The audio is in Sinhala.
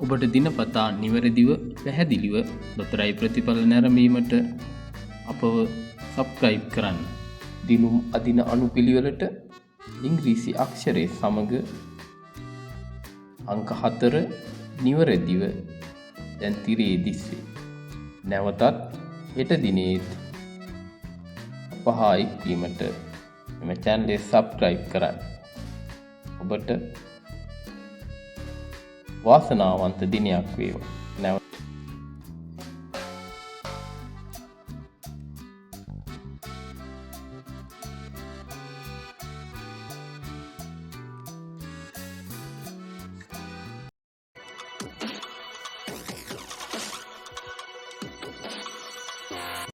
ඔබට දිනපතා නිවැරදිව පැහැදිලිව ලොතරැයි ප්‍රතිඵල නැරඹීමට අපව සබ්ස්ක්‍රයිබ් කරන්න. දිනුම් අදින අනුපිළිවෙලට ඉංග්‍රීසි අක්ෂරය සමග අංක 4 නිවැරදිව දැන් තිරයේ දිස්වේ. නැවතත් හෙට දිනේත් අප හා එක්වීමට මෙම චැනලය සබ්ස්ක්‍රයිබ් කරන්න. ඔබට වාසනාවන්ත දිනයක් වේවා. නැවත